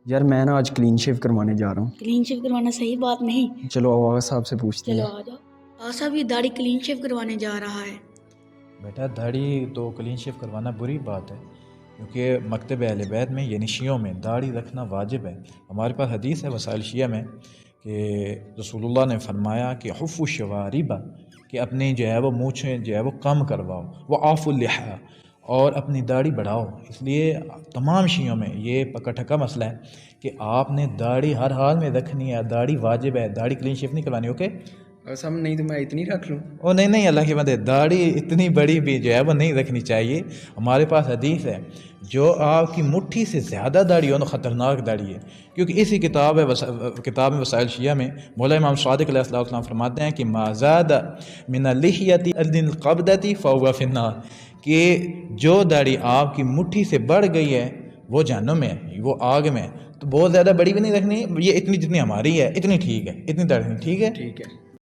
یار میں نا آج کلین شیو کروانے جا رہا ہوں. کلین شیو کروانا صحیح بات نہیں. چلو آغا صاحب سے پوچھتے ہیں. چلو آ جاؤ. صاحب یہ داڑھی کلین شیو کروانے جا رہا ہے. بیٹا داڑھی تو کلین شیو کروانا بری بات ہے، کیونکہ مکتب اہل بیت میں یعنی شیعوں میں داڑھی رکھنا واجب ہے. ہمارے پاس حدیث ہے وسائل شیعہ میں کہ رسول اللہ نے فرمایا کہ حف الشوارب، کہ اپنی جو ہے وہ مونچھیں جو ہے وہ کم کرواؤ، وہ آف اللحیٰ، اور اپنی داڑھی بڑھاؤ. اس لیے تمام شیعوں میں یہ پکا ٹھکا مسئلہ ہے کہ آپ نے داڑھی ہر حال میں رکھنی ہے، داڑھی واجب ہے، داڑھی کلین شیو نہیں کروانی. اوکے صاحب نہیں تو میں اتنی رکھ لوں. او نہیں اللہ کی مدد، داڑھی اتنی بڑی بھی جو ہے وہ نہیں رکھنی چاہیے. ہمارے پاس حدیث ہے جو آپ کی مٹھی سے زیادہ داڑھی ہو نا خطرناک داڑھی ہے. کیونکہ اسی کتاب میں وسائل شیعہ میں مولا امام صادق علیہ السلام فرماتے ہیں کہ ما زاد من اللحیۃ القبضۃ فهو فی النار، کہ جو داڑھی آپ کی مٹھی سے بڑھ گئی ہے وہ جہنم میں ہے، وہ آگ میں ہے. تو بہت زیادہ بڑی بھی نہیں رکھنی، یہ اتنی جتنی ہماری ہے اتنی ٹھیک ہے، اتنی داڑھی ٹھیک ہے.